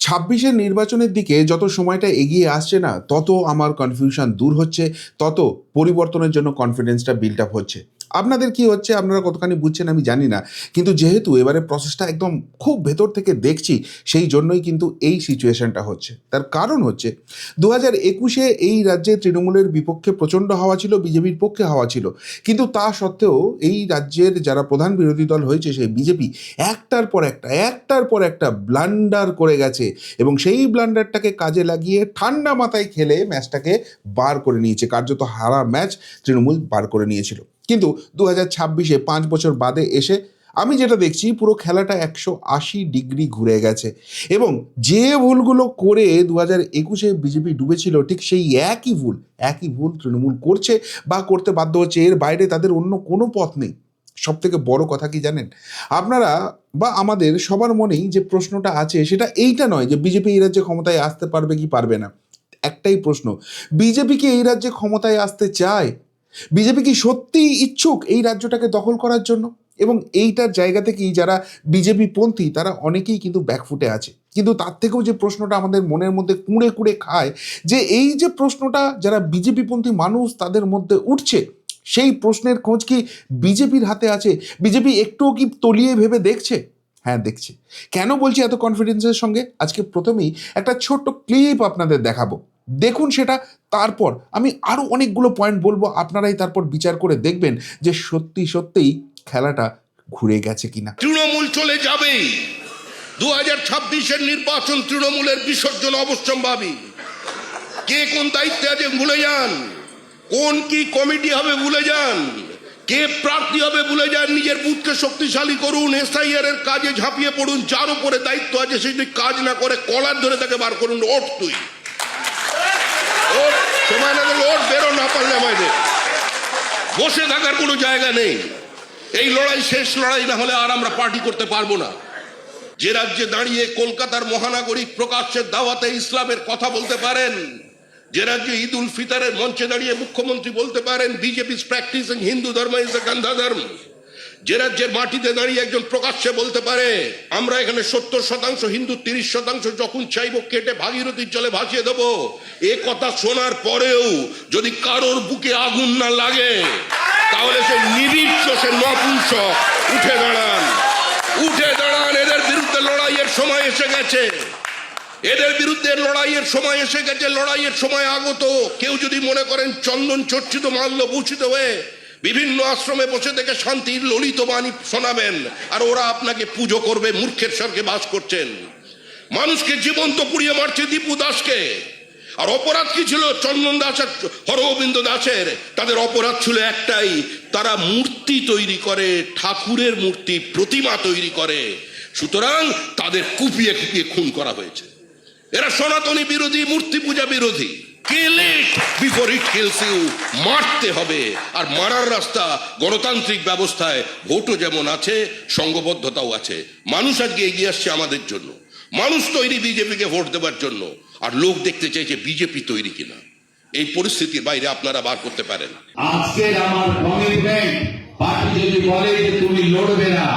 ছাব্বিশের নির্বাচনের দিকে যত সময়টা এগিয়ে আসছে না, তত আমার কনফিউশন দূর হচ্ছে, তত পরিবর্তনের জন্য কনফিডেন্সটা বিল্ড আপ হচ্ছে। আপনাদের কি হচ্ছে, আপনারা কতখানি বুঝছেন আমি জানি না, কিন্তু যেহেতু এবারে প্রসেসটা একদম খুব ভেতর থেকে দেখছি, সেই জন্যই কিন্তু এই সিচুয়েশনটা হচ্ছে। তার কারণ হচ্ছে 2021-এ এই রাজ্যে তৃণমূলের বিপক্ষে প্রচণ্ড হাওয়া ছিল, বিজেপির পক্ষে হাওয়া ছিল, কিন্তু তা সত্ত্বেও এই রাজ্যের যারা প্রধান বিরোধী দল হয়েছে সেই বিজেপি একটার পর একটা ব্লান্ডার করে গেছে এবং সেই ব্লান্ডারটাকে কাজে লাগিয়ে ঠান্ডা মাথায় খেলে ম্যাচটাকে বার করে নিয়েছে। কার্যত হারা ম্যাচ তৃণমূল বার করে নিয়েছিল। কিন্তু 2026-এ 5 বছর বাদে এসে আমি যেটা দেখছি, পুরো খেলাটা 180 ডিগ্রি ঘুরে গেছে এবং যে ভুলগুলো করে 2021-এ বিজেপি ডুবেছিল, ঠিক সেই একই ভুল তৃণমূল করছে বা করতে বাধ্য হচ্ছে। এর বাইরে তাদের অন্য কোনো পথ নেই। সব থেকে বড় কথা কি জানেন, আপনারা বা আমাদের সবার মনেই যে প্রশ্নটা আছে সেটা এইটা নয় যে বিজেপি এই রাজ্যে ক্ষমতায় আসতে পারবে কি পারবে না। একটাই প্রশ্ন, বিজেপি কি এই রাজ্যে ক্ষমতায় আসতে চায়? বিজেপি কি সত্যিই ইচ্ছুক এই রাজ্যটাকে দখল করার জন্য? এবং এইটার জায়গা থেকেই যারা বিজেপি পন্থী তারা অনেকেই কিন্তু ব্যাকফুটে আছে। কিন্তু তার থেকেও যে প্রশ্নটা আমাদের মনের মধ্যে কুঁড়ে কুঁড়ে খায়, যে এই যে প্রশ্নটা যারা বিজেপি পন্থী মানুষ তাদের মধ্যে উঠছে, সেই প্রশ্নের খোঁজ কি বিজেপির হাতে আছে? বিজেপি একটুও কি তলিয়ে ভেবে দেখছে? হ্যাঁ, দেখছে। কেন বলছি এত কনফিডেন্সের সঙ্গে? আজকে প্রথমেই একটা ছোট্ট ক্লিপ আপনাদের দেখাবো, দেখুন সেটা। তারপর আমি আরও অনেকগুলো পয়েন্ট বলবো, আপনারাই তারপর বিচার করে দেখবেন যে সত্যিই খেলাটা ঘুরে গেছে কিনা। তৃণমূল চলে যাবেই। 2026-এর নির্বাচন তৃণমূলের বিসর্জন অবশ্যম্ভাবী। কে কোন দায়িত্বে আছে ভুলে যান, কোন কি কমিটি হবে ভুলে যান, কে প্রার্থী হবে ভুলে যান। নিজের বুথকে শক্তিশালী করুন, এসআইআর এর কাজে ঝাঁপিয়ে পড়ুন। যার উপরে দায়িত্ব আছে সে যদি কাজ না করে কলার ধরে তাকে বার করুন। ওঠ তুই, ওঠ, সময় না গেলে ওঠ, বেরো, না পারলে আমায় বসে থাকার কোনো জায়গা নেই। এই লড়াই শেষ লড়াই, না হলে আর আমরা পার্টি করতে পারবো না। যে রাজ্যে দাঁড়িয়ে কলকাতার মহানাগরিক প্রকাশ্যে দাওয়াতে ইসলামের কথা বলতে পারেন, যে রাজ্যে ঈদ উল ফিতরের মঞ্চে দাঁড়িয়ে মুখ্যমন্ত্রী বলতে পারেন বিজেপি ইজ প্র্যাকটিসিং হিন্দু ধর্ম ইজ এ গান্ধা ধর্ম, যে রাজ্যের মাটিতে দাঁড়িয়ে একজন প্রকাশ্যে বলতে পারে আমরা এখানে 70% হিন্দু, 30% যখন চাইবো কেটে ভাগীরথীর জলে ভাসিয়ে দেবো, এ কথা শোনার পরেও যদি কারোর বুকে আগুন না লাগে তাহলে সে নিরীক্ষ, সে নপুংসক। উঠে দাঁড়ান, উঠে দাঁড়ান। এদের বিরুদ্ধে লড়াইয়ের সময় এসে গেছে, এদের বিরুদ্ধে লড়াইয়ের সময় এসে গেছে, লড়াইয়ের সময় আগত। কেউ যদি মনে করেন চন্দন চর্চিত মাল্য ভূষিত হয়ে বিভিন্ন আশ্রমে বসে থেকে শান্তির ললিত বাণী শোনাবেন আর ওরা আপনাকে পুজো করবে, মূর্খের স্বর্গে বাস করছেন। মানুষকে জীবন্ত পুড়িয়ে মারছে দীপু দাসকে। আর অপরাধ কি ছিল চন্দন দাস আর হরগোবিন্দ দাসের? তাদের অপরাধ ছিল একটাই, তারা মূর্তি তৈরি করে, ঠাকুরের মূর্তি, প্রতিমা তৈরি করে। সুতরাং তাদের কুপিয়ে কুপিয়ে খুন করা হয়েছে। এরা সনাতনী বিরোধী, মূর্তি পূজা বিরোধী। Kill it before it kills you. মারতে হবে। আর মারার রাস্তা গণতান্ত্রিক ব্যবস্থায় ভোটও যেমন আছে, সংঘবদ্ধতাও আছে। মানুষ আজকে এগিয়ে আসছে আমাদের জন্য, মানুষ তৈরি বিজেপিকে ভোট দেওয়ার জন্য, আর লোক দেখতে চাইছে বিজেপি তৈরি কিনা। এই পরিস্থিতির বাইরে আপনারা বার করতে পারেন। আজকে আমার কমিটমেন্ট, পার্টি যদি বলে যে তুমি লড়বে না,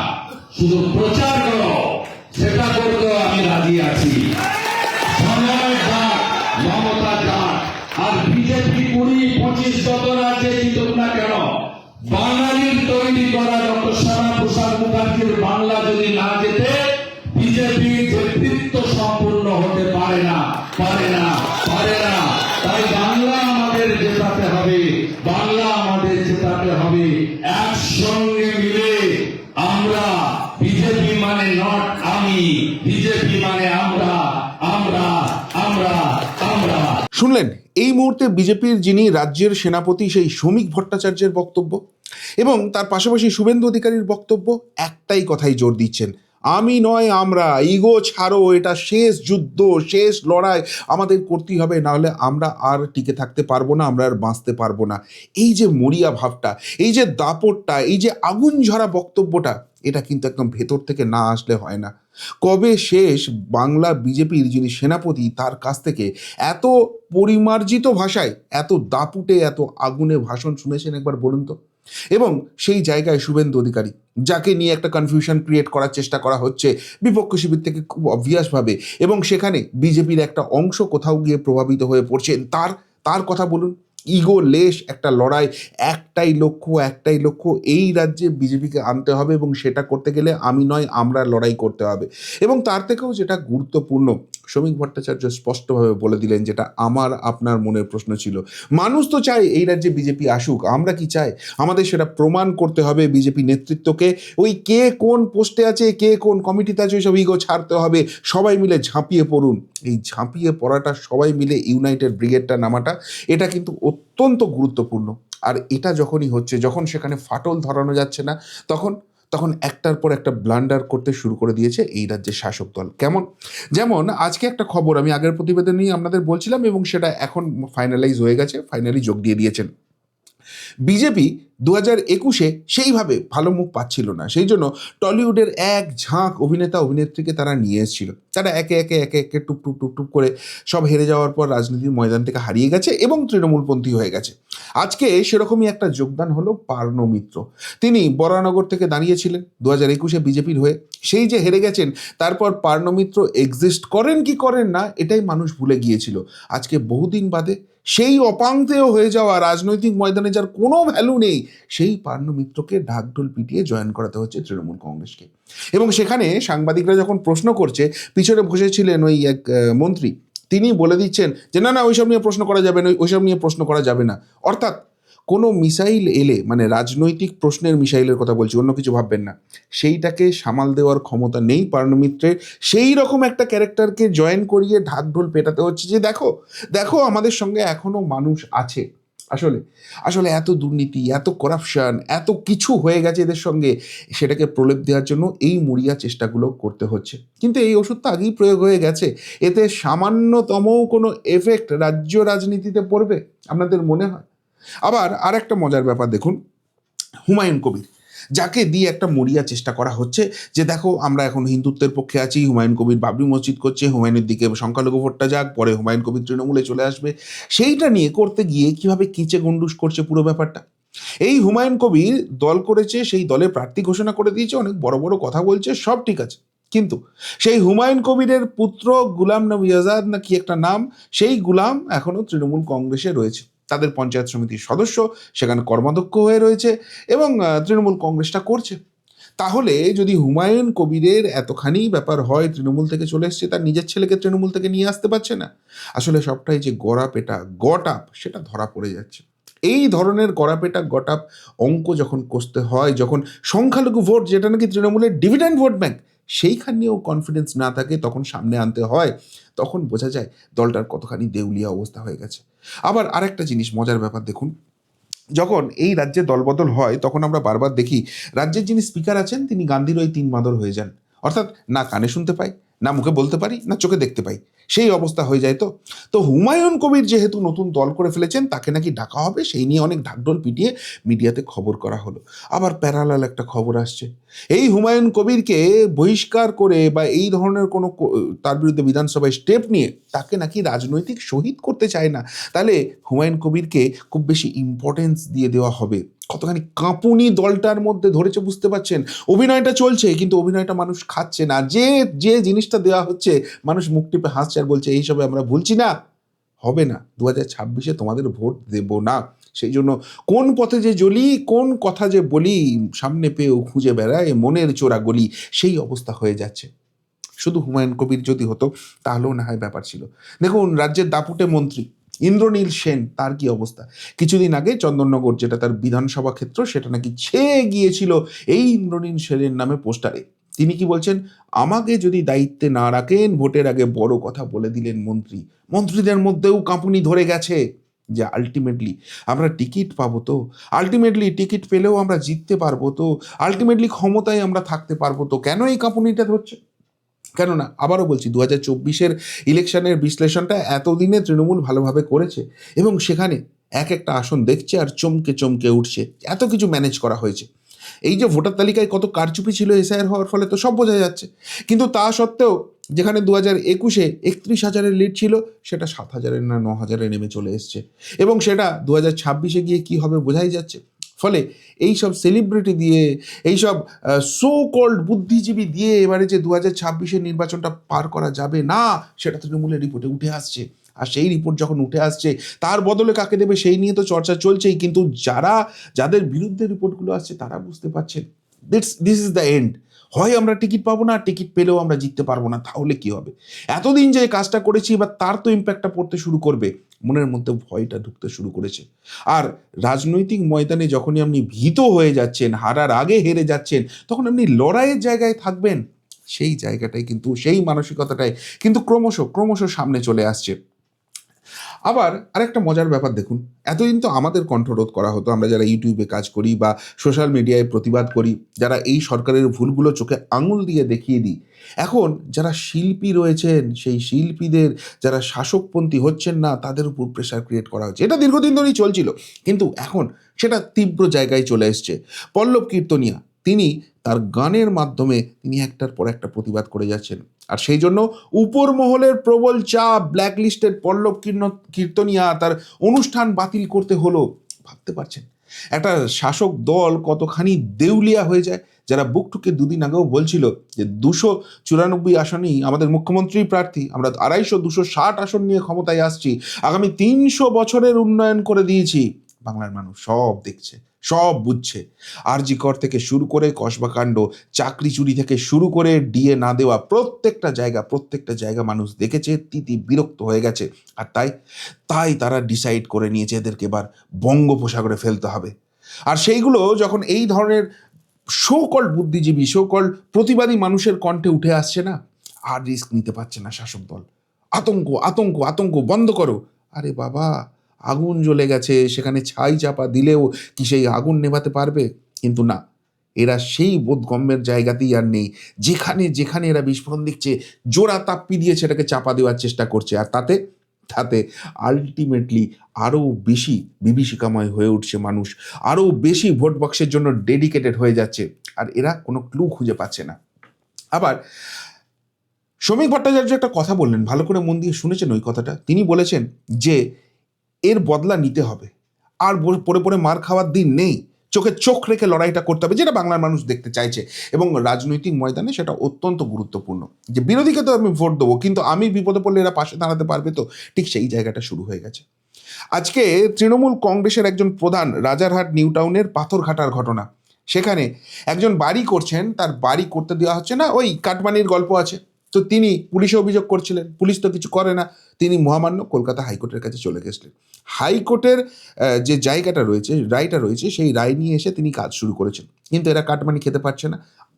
শুধু প্রচার করো, সেটা করতেও আমি রাজি আছি। সময়ের ডাক, মমতার ডাক। আর বিজেপি 20-25 যত রাজ্যে জিতুক না কেন, বাঙালির তৈরি করা ডক্টর শ্যামাপ্রসাদ মুখার্জির বাংলা যদি না যেতে, বিজেপির নেতৃত্ব সম্পূর্ণ হতে পারে না। তাই বাংলা আমাদের জেতাতে হবে, একসঙ্গে মিলে আমরা। বিজেপি মানে নট আমি, বিজেপি মানে আমরা। শুনলেন এই মুহূর্তে বিজেপির যিনি রাজ্যের সেনাপতি সেই শ্রমিক ভট্টাচার্যের বক্তব্য, এবং তার পাশাপাশি শুভেন্দু অধিকারীর বক্তব্য একটাই কথাই জোর দিচ্ছেন, আমি নয় আমরা। ইগো ছাড়ো, এটা শেষ যুদ্ধ, শেষ লড়াই আমাদের করতেই হবে, নাহলে আমরা আর টিকে থাকতে পারবো না, আমরা আর বাঁচতে পারবো না। এই যে মরিয়া ভাবটা, এই যে দাপটটা, এই যে আগুন ঝরা বক্তব্যটা, এটা কিন্তু একদম ভেতর থেকে না আসলে হয় না। কবে শেষ বাংলা বিজেপির যিনি সেনাপতি তার কাছ থেকে এত পরিমার্জিত ভাষায়, এত দাপুটে, এত আগুনে ভাষণ শুনেছেন একবার বলুন তো? এবং সেই জায়গায় শুভেন্দু অধিকারী, যাকে নিয়ে একটা কনফিউশন ক্রিয়েট করার চেষ্টা করা হচ্ছে বিপক্ষ শিবির থেকে খুব অবভিয়াসভাবে, এবং সেখানে বিজেপির একটা অংশ কোথাও গিয়ে প্রভাবিত হয়ে পড়ছেন, তার কথা বলুন। ইগো লেশ একটা লড়াই, একটাই লক্ষ্য এই রাজ্যে বিজেপিকে আনতে হবে, এবং সেটা করতে গেলে আমি নয় আমরা লড়াই করতে হবে। এবং তার থেকেও যেটা গুরুত্বপূর্ণ, শ্রমিক ভট্টাচার্য স্পষ্টভাবে বলে দিলেন, যেটা আমার আপনার মনের প্রশ্ন ছিল, মানুষ তো চায় এই রাজ্যে বিজেপি আসুক, আমরা কি চাই? আমাদের সেটা প্রমাণ করতে হবে বিজেপি নেতৃত্বকে। ওই কে কোন পোস্টে আছে, কে কোন কমিটিতে আছে, ওইসব ইগো ছাড়তে হবে, সবাই মিলে ঝাঁপিয়ে পড়ুন। এই ঝাঁপিয়ে পড়াটা, সবাই মিলে ইউনাইটেড ব্রিগেডটা নামাটা, এটা কিন্তু অত্যন্ত গুরুত্বপূর্ণ। আর এটা যখনই হচ্ছে, যখন সেখানে ফাটল ধরানো যাচ্ছে না, তখন একটার পর একটা ব্লান্ডার করতে শুরু করে দিয়েছে এই রাজ্যের শাসক দল। কেমন? যেমন আজকে একটা খবর আমি আগের প্রতিবেদনেই আপনাদের বলছিলাম, এবং সেটা এখন ফাইনালাইজ হয়ে গেছে, ফাইনালি যোগ দিয়ে দিয়েছেন। বিজেপি 2021-এ সেইভাবে ভালো মুখ পাচ্ছিল না, সেই জন্য টলিউডের এক ঝাঁক অভিনেতা অভিনেত্রীকে তারা নিয়ে এসেছিল। তারা একে একে টুপ করে সব হেরে যাওয়ার পর রাজনীতির ময়দান থেকে হারিয়ে গেছে এবং তৃণমূলপন্থী হয়ে গেছে। আজকে সেরকমই একটা যোগদান হলো পার্ন মিত্র। তিনি বরানগর থেকে দাঁড়িয়েছিলেন 2021-এ বিজেপির হয়ে, সেই যে হেরে গেছেন, তারপর পার্ন মিত্র এক্সিস্ট করেন কি করেন না এটাই মানুষ ভুলে গিয়েছিল। আজকে বহুদিন বাদে সেই অপাঙ্ক্তেয় হয়ে যাওয়া রাজনৈতিক ময়দানে যার কোনো ভ্যালু নেই, সেই পার্ন মিত্রকে ঢাকঢোল পিটিয়ে জয়েন করাতে হচ্ছে তৃণমূল কংগ্রেসকে। এবং সেখানে সাংবাদিকরা যখন প্রশ্ন করছে, পিছনে বসেছিলেন ওই এক মন্ত্রী, তিনি বলে দিচ্ছেন যে না ওইসব নিয়ে প্রশ্ন করা যাবে না, ওইসব নিয়ে প্রশ্ন করা যাবে না। অর্থাৎ কোনো মিসাইল এলে, মানে রাজনৈতিক প্রশ্নের মিসাইলের কথা বলছি, অন্য কিছু ভাববেন না, সেইটাকে সামাল দেওয়ার ক্ষমতা নেই পার্ন মিত্রের। সেই রকম একটা ক্যারেক্টারকে জয়েন করিয়ে ঢাকঢোল পেটাতে হচ্ছে যে দেখো আমাদের সঙ্গে এখনো মানুষ আছে। আসলে এত দুর্নীতি, এত করাপশন, এত কিছু হয়ে গেছে এদের সঙ্গে, সেটাকে প্রলেপ দেওয়ার জন্য এই মরিয়া চেষ্টাগুলো করতে হচ্ছে। কিন্তু এই ওষুধ তো আগেই প্রয়োগ হয়ে গেছে, এতে সামান্যতম কোনো এফেক্ট রাজ্য রাজনীতিতে পড়বে আপনাদের মনে হয়? আবার আর একটা মজার ব্যাপার দেখুন, হুমায়ুন কবির, যাকে দিয়ে একটা মরিয়া চেষ্টা করা হচ্ছে যে দেখো আমরা এখন হিন্দুত্বের পক্ষে আছি, হুমায়ুন কবির বাবরি মসজিদ করছে, হুমায়ুনের দিকে সংখ্যালঘু ভোটটা যাক, পরে হুমায়ুন কবির তৃণমূলে চলে আসবে, সেইটা নিয়ে করতে গিয়ে কিভাবে কিচে গন্ডুস করছে পুরো ব্যাপারটা। এই হুমায়ুন কবির দল করেছে, সেই দলের প্রার্থী ঘোষণা করে দিয়েছে, অনেক বড় বড় কথা বলছে, সব ঠিক আছে, কিন্তু সেই হুমায়ুন কবিরের পুত্র গুলাম নবী আজাদ না কি একটা নাম, সেই গুলাম এখনো তৃণমূল কংগ্রেসে রয়েছে, তাদের পঞ্চায়েত সমিতির সদস্য, সেখানে কর্মাধ্যক্ষ হয়ে রয়েছে, এবং তৃণমূল কংগ্রেসটা করছে। তাহলে যদি হুমায়ুন কবিরের এতখানি ব্যাপার হয়, তৃণমূল থেকে চলে এসছে, তার নিজের ছেলেকে তৃণমূল থেকে নিয়ে আসতে পারছে না, আসলে সবটাই যে গড়াপেটা গট-আপ সেটা ধরা পড়ে যাচ্ছে। এই ধরনের গড়াপেটা গট-আপ অঙ্ক যখন কষতে হয়, যখন সংখ্যালঘু ভোট, যেটা নাকি তৃণমূলের ডিভিডেন্ড ভোট ব্যাংক, সেইখানেও কনফিডেন্স না থাকে, তখন সামনে আনতে হয়, তখন বোঝা যায় দলটার কতখানি দেউলিয়া অবস্থা হয়ে গেছে। আবার আরেকটা জিনিস, মজার ব্যাপার দেখুন, যখন এই রাজ্যে দলবদল হয়, তখন আমরা বারবার দেখি রাজ্যের যিনি স্পিকার আছেন তিনি গান্ধীর ওই 3 মাদর হয়ে যান। অর্থাৎ না কানে শুনতে পাই, না মুখে বলতে পারি, না চোখে দেখতে পাই, সেই অবস্থা হয়ে যায়। তো হুমায়ুন কবির যেহেতু নতুন দল করে ফেলেছেন, তাকে নাকি ডাকা হবে, সেই নিয়ে অনেক ঢাকঢোল পিটিয়ে মিডিয়াতে খবর করা হলো। আবার প্যারালাল একটা খবর আসছে, এই হুমায়ুন কবিরকে বহিষ্কার করে বা এই ধরনের কোনো তার বিরুদ্ধে বিধানসভায় স্টেপ নিয়ে তাকে নাকি রাজনৈতিক শহীদ করতে চায় না। তাহলে হুমায়ুন কবিরকে খুব বেশি ইম্পর্টেন্স দিয়ে দেওয়া হবে। কতখানি কাঁপুনি দলটার মধ্যে ধরেছে বুঝতে পারছেন? অভিনয়টা চলছে, কিন্তু অভিনয়টা মানুষ খাচ্ছে না। যে জিনিসটা দেওয়া হচ্ছে, মানুষ মুখ টিপে হাসছে আর বলছে এইসবে আমরা ভুলছি না, হবে না, 2026-এ তোমাদের ভোট দেব না। সেই জন্য কোন পথে যে জ্বলি, কোন কথা যে বলি, সামনে পেয়েও খুঁজে বেড়ায় মনের চোরা গলি, সেই অবস্থা হয়ে যাচ্ছে। শুধু হুমায়ুন কবির যদি হতো তাহলেও না হয় ব্যাপার ছিল। দেখুন রাজ্যের দাপুটে মন্ত্রী ইন্দ্রনীল সেন, তার কি অবস্থা? কিছুদিন আগে চন্দননগর, যেটা তার বিধানসভা ক্ষেত্র, সেটা নাকি ছেয়ে গিয়েছিল এই ইন্দ্রনীল সেনের নামে পোস্টারে। তিনি কি বলছেন, আমাকে যদি দায়িত্বে না রাখেন, ভোটের আগে বড় কথা বলে দিলেন মন্ত্রীদের মধ্যেও কাঁপুনি ধরে গেছে যে আলটিমেটলি আমরা টিকিট পাবো তো, আলটিমেটলি টিকিট পেলেও আমরা জিততে পারবো তো, আলটিমেটলি ক্ষমতায় আমরা থাকতে পারবো তো, কেন এই কাঁপুনিটা ধরছে? কেননা আবারও বলছি, 2024-এর ইলেকশনের বিশ্লেষণটা এতদিনে তৃণমূল ভালোভাবে করেছে, এবং সেখানে এক একটা আসন দেখছে আর চমকে উঠছে, এত কিছু ম্যানেজ করা হয়েছে। এই যে ভোটার তালিকায় কত কারচুপি ছিল এসআইআর হওয়ার ফলে, তো সব বোঝা যাচ্ছে। কিন্তু তা সত্ত্বেও যেখানে 2021-এ 31,000-এর লিড ছিল, সেটা 7,000-এর না 9,000-এ নেমে চলে এসছে, এবং সেটা 2026-এ গিয়ে কি হবে বোঝাই যাচ্ছে। ফলে এইসব সেলিব্রিটি দিয়ে, এইসব সো কল্ড বুদ্ধিজীবী দিয়ে এবারে যে 2026-এর নির্বাচনটা পার করা যাবে না, সেটা তৃণমূলের রিপোর্টে উঠে আসছে। আর সেই রিপোর্ট যখন উঠে আসছে, তার বদলে কাকে দেবে সেই নিয়ে তো চর্চা চলছেই, কিন্তু যাদের বিরুদ্ধে রিপোর্টগুলো আসছে তারা বুঝতে পারছেন দিস ইজ দ্য এন্ড। হয় আমরা টিকিট পাবো না, টিকিট পেলেও আমরা জিততে পারবো না, তাহলে কি হবে? এতদিন যে কাজটা করেছি এবার তার তো ইম্প্যাক্টটা পড়তে শুরু করবে। মনের মধ্যে ভয়টা ঢুকতে শুরু করেছে। আর রাজনৈতিক ময়দানে যখনই আপনি ভীত হয়ে যাচ্ছেন, হারার আগে হেরে যাচ্ছেন, তখন আপনি লড়াইয়ের জায়গায় থাকবেন, সেই জায়গাটাই কিন্তু, সেই মানসিকতাটাই কিন্তু ক্রমশ সামনে চলে আসছে। আবার আরেকটা মজার ব্যাপার দেখুন, এতদিন তো আমাদের কণ্ঠরোধ করা হতো, আমরা যারা ইউটিউবে কাজ করি বা সোশ্যাল মিডিয়ায় প্রতিবাদ করি, যারা এই সরকারের ভুলগুলো চোখে আঙুল দিয়ে দেখিয়ে দিই। এখন যারা শিল্পী রয়েছেন, সেই শিল্পীদের যারা শাসকপন্থী হচ্ছেন না, তাদের উপর প্রেশার ক্রিয়েট করা হচ্ছে। এটা দীর্ঘদিন ধরেই চলছিল, কিন্তু এখন সেটা তীব্র জায়গায় চলে এসছে। পল্লব কীর্তনিয়া তিনি তার গানের মাধ্যমে তিনি একটার পর একটা প্রতিবাদ করে যাচ্ছেন, আর সেই জন্য উপর মহলের প্রবল চাপ, ব্ল্যাকলিস্টেড পল্লব কীর্তনিয়া তার অনুষ্ঠান বাতিল করতে হলো। ভাবতে পারছেন একটা শাসক দল কতখানি দেউলিয়া হয়ে যায়, যারা বুক ঠুকে দুদিন আগেও বলছিল যে 294 আসনেই আমাদের মুখ্যমন্ত্রী প্রার্থী, আমরা 260 আসন নিয়ে ক্ষমতায় আসছি, আগামী 300 বছরের উন্নয়ন করে দিয়েছি। বাংলার মানুষ সব দেখছে, সব বুঝছে। আরজি কর থেকে শুরু করে কসবাকাণ্ড, চাকরি চুরি থেকে শুরু করে ডিএ না দেওয়া, প্রত্যেকটা জায়গা মানুষ দেখেছে, বিরক্ত হয়ে গেছে। আর তাই তারা ডিসাইড করে নিয়েছে এদেরকে এবার বঙ্গোপসাগরে ফেলতে হবে। আর সেইগুলো যখন এই ধরনের শো-কল্ড বুদ্ধিজীবী, শো-কল্ড প্রতিবাদী মানুষের কণ্ঠে উঠে আসছে না, আর রিস্ক নিতে পারছে না শাসক দল। আতঙ্ক বন্ধ করো। আরে বাবা, আগুন জ্বলে গেছে, সেখানে ছাই চাপা দিলেও কি সেই আগুন নেভাতে পারবে? কিন্তু না, এরা সেই বোধগম্যের জায়গাতেই আর নেই। যেখানে এরা বিস্ফোরণ দিচ্ছে, জোড়া তাপ্পি দিয়ে সেটাকে চাপা দেওয়ার চেষ্টা করছে। আর তাতে আলটিমেটলি আরও বেশি বিভীষিকাময় হয়ে উঠছে মানুষ, আরও বেশি ভোট বক্সের জন্য ডেডিকেটেড হয়ে যাচ্ছে, আর এরা কোনো ক্লু খুঁজে পাচ্ছে না। আবার শ্রমিক ভট্টাচার্য একটা কথা বললেন, ভালো করে মন দিয়ে শুনেছেন ওই কথাটা? তিনি বলেছেন যে এর বদলা নিতে হবে, আর পড়ে মার খাওয়ার দিন নেই, চোখে চোখ রেখে লড়াইটা করতে হবে, যেটা বাংলার মানুষ দেখতে চাইছে। এবং রাজনৈতিক ময়দানে সেটা অত্যন্ত গুরুত্বপূর্ণ যে বিরোধীকে তো আমি ভোট দেবো, কিন্তু আমি বিপদে পড়লে এরা পাশে দাঁড়াতে পারবে তো, ঠিক সেই জায়গাটা শুরু হয়ে গেছে। আজকে তৃণমূল কংগ্রেসের একজন প্রধান, রাজারহাট নিউ টাউনের পাথরঘাটার ঘটনা, সেখানে একজন বাড়ি করছেন, তার বাড়ি করতে দেওয়া হচ্ছে না, ওই কাটমানির গল্প আছে, তো তিনি পুলিশে অভিযোগ করছিলেন, পুলিশ তো কিছু করে না, তিনি মহামান্য কলকাতা হাইকোর্টের কাছে চলে গেছিলেন। হাইকোর্টের যে জায়গাটা রয়েছে, রায়টা রয়েছে, সেই রায় নিয়ে এসে তিনি কাজ শুরু করেছেন, কিন্তু এরা কাটমানি খেতে পারছে না,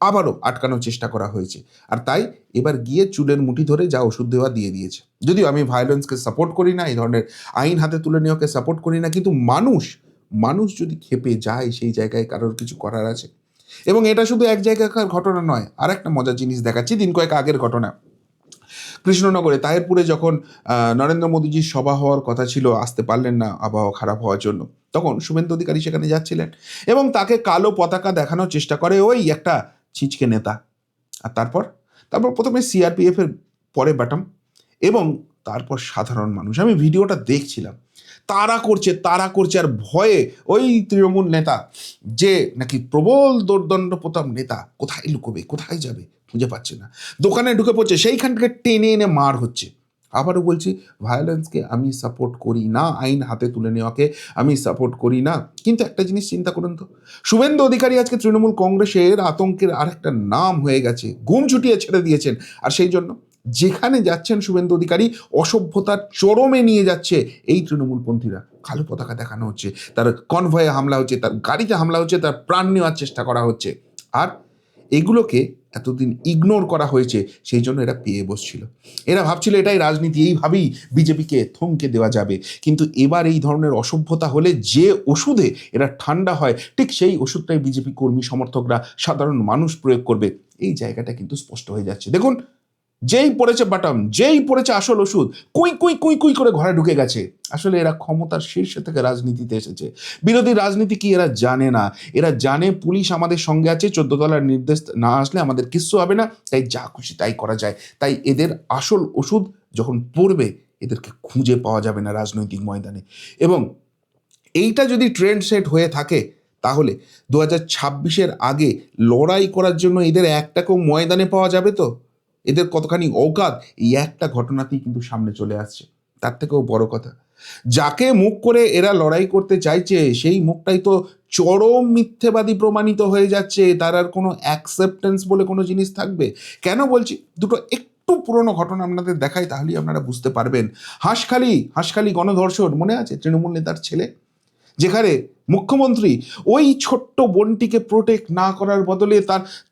আবারও আটকানোর চেষ্টা করা হয়েছে। আর তাই এবার গিয়ে চুলের মুঠি ধরে যা ওষুধ দেওয়া দিয়ে দিয়েছে। যদিও আমি ভায়োলেন্সকে সাপোর্ট করি না, এই ধরনের আইন হাতে তুলে নেওয়াকে সাপোর্ট করি না, কিন্তু মানুষ যদি খেপে যায়, সেই জায়গায় কারোর কিছু করার আছে। এবং এটা শুধু এক জায়গাকার ঘটনা নয়, আর একটা মজার জিনিস দেখাচ্ছি, দিন কয়েক আগের ঘটনা। কৃষ্ণনগরে তাহেরপুরে যখন নরেন্দ্র মোদীজির সভা হওয়ার কথা ছিল, আসতে পারলেন না আবহাওয়া খারাপ হওয়ার জন্য, তখন শুভেন্দু অধিকারী সেখানে যাচ্ছিলেন এবং তাকে কালো পতাকা দেখানোর চেষ্টা করে ওই একটা ছিচকে নেতা। আর তারপর প্রথমে সিআরপিএফের, পরে বাটাম, এবং তারপর সাধারণ মানুষ। আমি ভিডিওটা দেখছিলাম, তারা করছে আর ভয়ে ওই তৃণমূল নেতা, যে নাকি প্রবল দোর্দণ্ড প্রতাপ নেতা, কোথায় লুকোবে, কোথায় যাবে খুঁজে পাচ্ছে না, দোকানে ঢুকে পড়ছে, সেইখান থেকে টেনে এনে মার হচ্ছে। আবারও বলছি, ভায়োলেন্সকে আমি সাপোর্ট করি না, আইন হাতে তুলে নেওয়াকে আমি সাপোর্ট করি না, কিন্তু একটা জিনিস চিন্তা করুন তো, শুভেন্দু অধিকারী আজকে তৃণমূল কংগ্রেসের আতঙ্কের আরেকটা নাম হয়ে গেছে, ঘুম ছুটিয়ে ছেড়ে দিয়েছেন। আর সেই জন্য যেখানে যাচ্ছেন শুভেন্দু অধিকারী, অসভ্যতার চরমে নিয়ে যাচ্ছে এই তৃণমূলপন্থীরা। কালো পতাকা দেখানো হচ্ছে, তার কনভয়ে হামলা হচ্ছে, তার গাড়িতে হামলা হচ্ছে, তার প্রাণ নেওয়ার চেষ্টা করা হচ্ছে। আর এগুলোকে এতদিন ইগনোর করা হয়েছে, সেই জন্য এরা পেয়ে বসছিল। এরা ভাবছিল এটাই রাজনীতি, এইভাবেই বিজেপিকে থমকে দেওয়া যাবে। কিন্তু এবার এই ধরনের অসভ্যতা হলে যে ওষুধে এরা ঠান্ডা হয়, ঠিক সেই ওষুধটাই বিজেপি কর্মী সমর্থকরা, সাধারণ মানুষ প্রয়োগ করবে। এই জায়গাটা কিন্তু স্পষ্ট হয়ে যাচ্ছে। দেখুন, যেই পড়েছে বাটাম, যেই পড়েছে আসল ওষুধ, কুই করে ঘরে ঢুকে গেছে। আসলে এরা ক্ষমতার শীর্ষে থেকে রাজনীতিতে এসেছে। বিরোধী রাজনীতি কি এরা জানে না? এরা জানে পুলিশ আমাদের সঙ্গে আছে, 14 তলার নির্দেশ না আসলে আমাদের কিচ্ছু হবে না, তাই যা খুশি তাই করা যায়। তাই এদের আসল ওষুধ যখন পড়বে, এদেরকে খুঁজে পাওয়া যাবে না রাজনৈতিক ময়দানে। এবং এইটা যদি ট্রেন্ড সেট হয়ে থাকে, তাহলে 2026-এর আগে লড়াই করার জন্য এদের একটাকেও ময়দানে পাওয়া যাবে তো? এদের কতখানি অকাত এই একটা ঘটনাতেই কিন্তু সামনে চলে আসছে। তার থেকেও বড় কথা, যাকে মুখ করে এরা লড়াই করতে চাইছে সেই মুখটাই তো চরম মিথ্যেবাদী প্রমাণিত হয়ে যাচ্ছে। তার আর কোনো অ্যাকসেপ্টেন্স বলে কোনো জিনিস থাকবে? কেন বলছি, দুটো একটু পুরনো ঘটনা আপনাদের দেখাই, তাহলেই আপনারা বুঝতে পারবেন। হাঁসখালি গণধর্ষণ মনে আছে? তৃণমূল নেতার ছেলে, যেখানে মুখ্যমন্ত্রী ওই ছোট্ট বোনটিকে প্রোটেক্ট না করার বদলে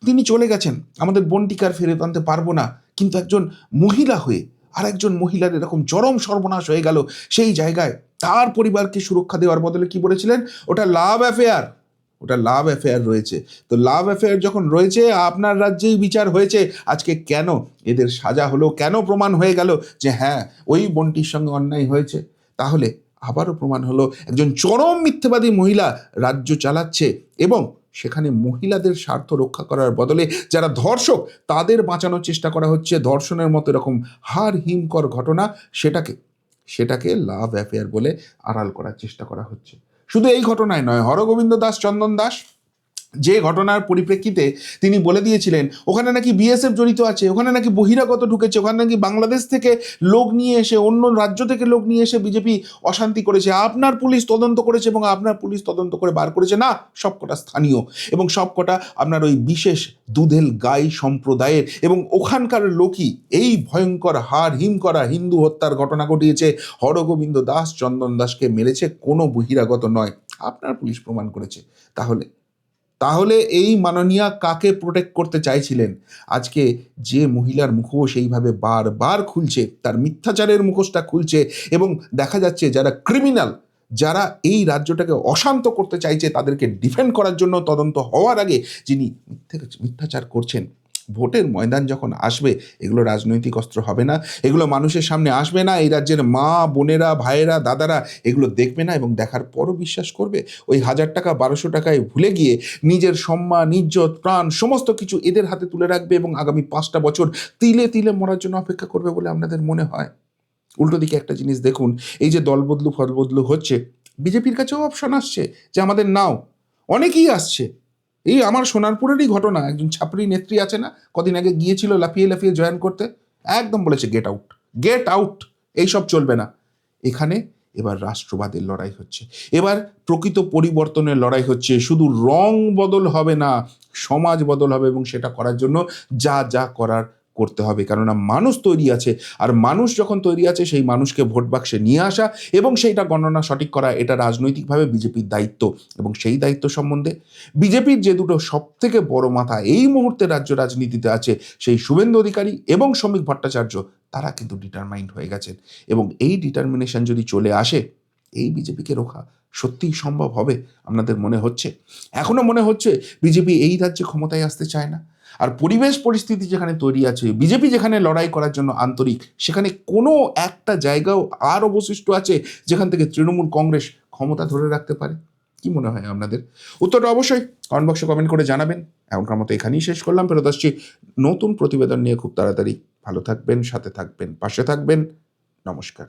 তিনি চলে গেছেন, আমাদের বোনটিকে আর ফেরত আনতে পারবো না, কিন্তু একজন মহিলা হয়ে আর একজন মহিলার এরকম চরম সর্বনাশ হয়ে গেল, সেই জায়গায় তার পরিবারকে সুরক্ষা দেওয়ার বদলে কি বলেছিলেন? ওটা লাভ অ্যাফেয়ার রয়েছে। তো লাভ অ্যাফেয়ার যখন রয়েছে, আপনার রাজ্যেই বিচার হয়েছে, আজকে কেন এদের সাজা হলো? কেন প্রমাণ হয়ে গেল যে হ্যাঁ ওই বোনটির সঙ্গে অন্যায় হয়েছে? তাহলে আবারও প্রমাণ হলো একজন চরম মিথ্যেবাদী মহিলা রাজ্য চালাচ্ছে, এবং সেখানে মহিলাদের স্বার্থ রক্ষা করার বদলে যারা ধর্ষক তাদের বাঁচানোর চেষ্টা করা হচ্ছে। ধর্ষণের মতো এরকম হাড় হিমকর ঘটনা, সেটাকে লাভ অ্যাফেয়ার বলে আড়াল করার চেষ্টা করা হচ্ছে। শুধু এই ঘটনায় নয়, হরগোবিন্দ দাস চন্দন দাস যে ঘটনার পরিপ্রেক্ষিতে তিনি বলে দিয়েছিলেন ওখানে নাকি বিএসএফ জড়িত আছে, ওখানে নাকি বহিরাগত ঢুকেছে, ওখানে নাকি বাংলাদেশ থেকে লোক নিয়ে এসে, অন্য রাজ্য থেকে লোক নিয়ে এসে বিজেপি অশান্তি করেছে, আপনার পুলিশ তদন্ত করেছে এবং আপনার পুলিশ তদন্ত করে বার করেছে। না, সবকটা স্থানীয় এবং সবকটা আপনার ওই বিশেষ দুধেল গাই সম্প্রদায়ের, এবং ওখানকার লোকই এই ভয়ঙ্কর হাড় হিম করা হিন্দু হত্যার ঘটনা ঘটিয়েছে। হরগোবিন্দ দাস চন্দন দাসকে মেরেছে কোনো বহিরাগত নয়, আপনার পুলিশ প্রমাণ করেছে। তাহলে এই মাননীয়া কাকে প্রোটেক্ট করতে চাইছিলেন? আজকে যে মহিলার মুখোশ এইভাবে বারবার খুলছে, তার মিথ্যাচারের মুখোশটা খুলছে, এবং দেখা যাচ্ছে যারা ক্রিমিনাল, যারা এই রাজ্যটাকে অশান্ত করতে চাইছে, তাদেরকে ডিফেন্ড করার জন্য তদন্ত হওয়ার আগে যিনি মিথ্যাচার করছেন, ভোটের ময়দান যখন আসবে এগুলো রাজনৈতিক অস্ত্র হবে না, এগুলো মানুষের সামনে আসবে না, এই রাজ্যের মা বোনেরা ভাইয়েরা দাদারা এগুলো দেখবে না, এবং দেখার পরও বিশ্বাস করবে। ওই 1000 টাকা 1200 টাকায় ভুলে গিয়ে নিজের সম্মান ইজ্জত প্রাণ সমস্ত কিছু এদের হাতে তুলে রাখবে, এবং আগামী 5টা বছর তিলে তিলে মরার জন্য অপেক্ষা করবে বলে আপনাদের মনে হয়? উল্টো দিকে একটা জিনিস দেখুন, এই যে দল বদলু ফল বদলু হচ্ছে, বিজেপির কাছেও অপশন আসছে যে আমাদের নাও, অনেকেই আসছে। এই আমার সোনারপুরেরই ঘটনা, একজন ছাত্রী নেত্রী আছে না, কদিন আগে গিয়েছিল লাফিয়ে জয়েন করতে, একদম বলেছে গেট আউট, এইসব চলবে না। এখানে এবার রাষ্ট্রবাদের লড়াই হচ্ছে, এবার প্রকৃত পরিবর্তনের লড়াই হচ্ছে। শুধু রং বদল হবে না, সমাজ বদল হবে, এবং সেটা করার জন্য যা করার করতে হবে, কেননা মানুষ তৈরি আছে, আর মানুষ যখন তৈরি আছে সেই মানুষকে ভোট বাক্সে নিয়ে আসা এবং সেইটা গণনা সঠিক করা, এটা রাজনৈতিকভাবে বিজেপির দায়িত্ব। এবং সেই দায়িত্ব সম্বন্ধে বিজেপির যে দুটো সবথেকে বড় মাথা এই মুহূর্তে রাজ্য রাজনীতিতে আছে, সেই শুভেন্দু অধিকারী এবং শ্রমিক ভট্টাচার্য, তারা কিন্তু ডিটারমাইন্ড হয়ে গেছেন, এবং এই ডিটারমিনেশন যদি চলে আসে, এই বিজেপিকে রোখা সত্যিই সম্ভব হবে। আপনাদের মনে হচ্ছে, এখনো মনে হচ্ছে বিজেপি এই রাজ্যে ক্ষমতায় আসতে চায় না? আর পরিবেশ পরিস্থিতি যেখানে তৈরি আছে, বিজেপি যেখানে লড়াই করার জন্য আন্তরিক, সেখানে কোনো একটা জায়গাও আর অবশিষ্ট আছে যেখান থেকে তৃণমূল কংগ্রেস ক্ষমতা ধরে রাখতে পারে? কি মনে হয় আপনাদের? উত্তরটা অবশ্যই কমেন্ট বক্সে কমেন্ট করে জানাবেন। এখনকার মতো এখানেই শেষ করলাম, ফেরত আসছি নতুন প্রতিবেদন নিয়ে খুব তাড়াতাড়ি। ভালো থাকবেন, সাথে থাকবেন, পাশে থাকবেন। নমস্কার।